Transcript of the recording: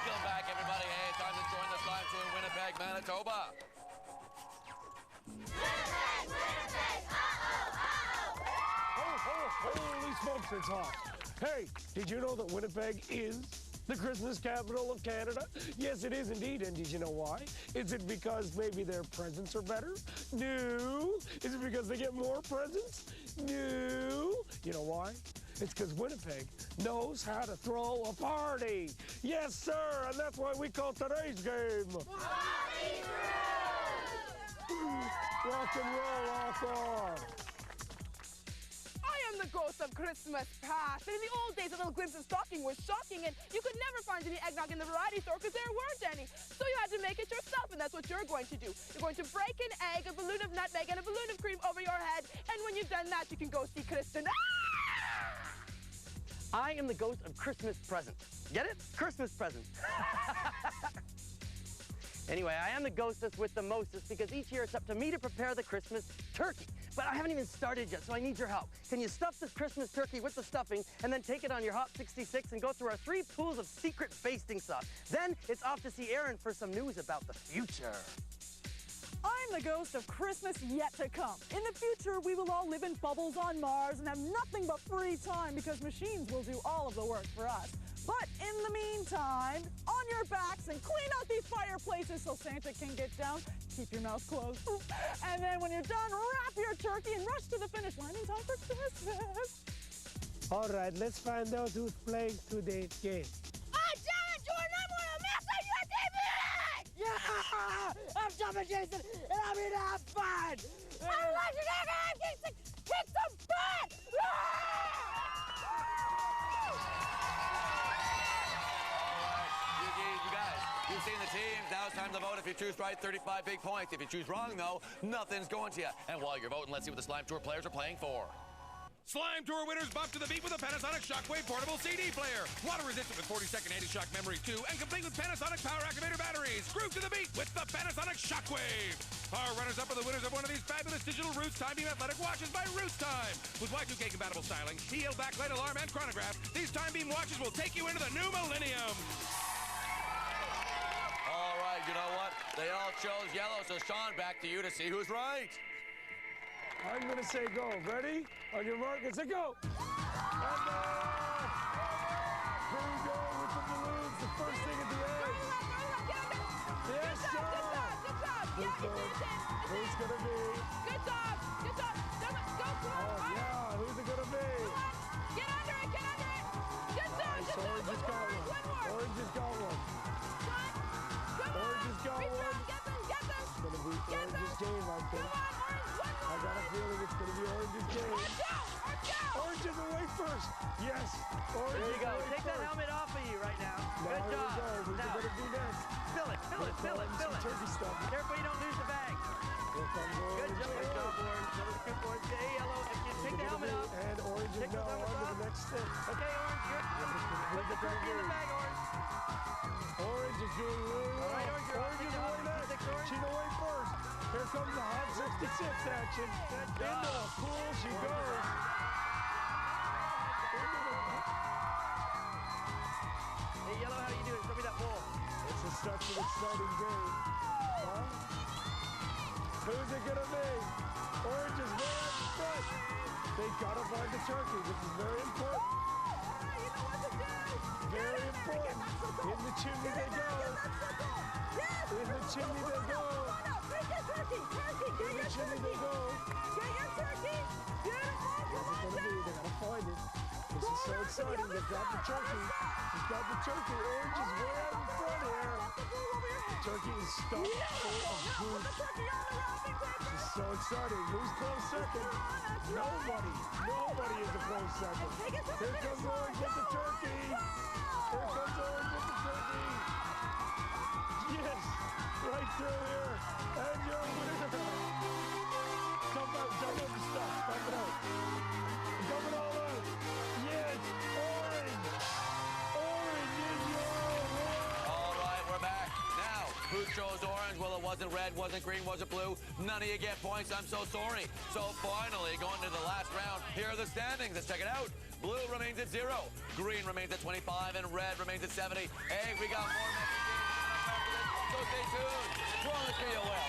Welcome back, everybody. Hey, time to join the slime tour in Winnipeg, Manitoba. Winnipeg, Winnipeg, Holy smokes, it's hot. Hey, did you know that Winnipeg is the Christmas capital of Canada? Yes, it is indeed. And did you know why? Is it because maybe their presents are better? No. Is it because they get more presents? No. You know why? It's because Winnipeg knows how to throw a party. Yes, sir. And that's why we call today's game Party Room! Rock and Roll Off On. I am the ghost of Christmas past. And in the old days, a little glimpse of stocking was shocking, and you could never find any eggnog in the variety store because there weren't any. So you had to make it yourself, and that's what you're going to do. You're going to break an egg, a balloon of nutmeg, and a balloon of cream over your head. And when you've done that, you can go see Kristen. I am the ghost of Christmas presents. Get it? Christmas presents. Anyway, I am the ghostess with the mostest because each year it's up to me to prepare the Christmas turkey. But I haven't even started yet, so I need your help. Can you stuff this Christmas turkey with the stuffing and then take it on your Hop 66 and go through our 3 pools of secret basting sauce? Then it's off to see Aaron for some news about the future. I'm the ghost of Christmas yet to come. In the future, we will all live in bubbles on Mars and have nothing but free time because machines will do all of the work for us. But in the meantime, on your backs and clean out these fireplaces so Santa can get down. Keep your mouth closed. And then when you're done, wrap your turkey and rush to the finish line in time for Christmas. All right, let's find out who's playing today's game. Yeah! I'm Jumpin' Jason, and I'm here to have fun! I'm watching kick some butt! You guys, you've seen the teams. Now it's time to vote. If you choose right, 35 big points. If you choose wrong, though, nothing's going to you. And while you're voting, let's see what the Slime Tour players are playing for. Slime Tour winners bump to the beat with a Panasonic Shockwave portable CD player. Water resistant with 40-second anti-shock memory too, and complete with Panasonic power activator batteries. Groove to the beat with the Panasonic Shockwave. Our runners-up are the winners of one of these fabulous digital Roots Time Beam athletic watches by Roots Time. With Y2K compatible styling, heel, backlight, alarm, and chronograph, these Time Beam watches will take you into the new millennium. All right, you know what? They all chose yellow, so Sean, back to you to see who's right. I'm going to say go. Ready? On your mark, and say go. And here we go with the balloons. The first thing at the end. Yes, Good job. Yeah, who's going to be? Good job. Go, come on. Oh, yeah. Who's it going to be? Come on. Get under it. Good job. Nice. Orange has got one. Orange has got one. Come on. Orange has got one. Get them. It's going to be Orange's game, I think. Come on, Orange. One more. I got a feeling it's going to be Orange's game. Watch out. Orange is away first. Yes. Orange There you is go. away Take that first. helmet off of you right now. Now, Good here job. we go. Who's it Now, going to be next? fill it. Turkey stuff. Careful you don't lose the bag. Here comes Orange. Good job, Orange. That was good, Orange. Hey, yellow. Take the helmet off. And Orange is Take now those on to helmets the next step. Okay, Orange, put the turkey in the bag, Orange. Orange is doing really well. All right, Orange, you're Orange off. is Take the away Hot next. 66, Orange. She's away first. Here comes the Hot 66 action. Into the pool she goes. Hey, yellow, how do you do it? Show me that bowl. This is such an exciting game. Huh? Who's it gonna be? Orange is way up front. They gotta find the turkey. This is very important. Very important. In the chimney they go. In the chimney they go. In the chimney they go. What's it gonna be? They gotta find it. This is so exciting. They've got the turkey. They've got the turkey. Orange is way out in front here. The turkey is stuffed full of goose. This is so exciting. Who's close second? Nobody is a close second. Here comes Orange with the turkey. Here comes Orange with the turkey. Yes, right through here. And your winner. Dump out the stuff. Dump it out. Dump it all out. Yes, Orange. Orange is your winner. All right, we're back. Now, who's shows orange. Well, it wasn't red, wasn't green, wasn't blue. None of you get points. I'm so sorry. So finally, going to the last round, here are the standings. Let's check it out. Blue remains at 0. Green remains at 25. And red remains at 70. Hey, we got more messages. So stay tuned. We're on the Trio Web.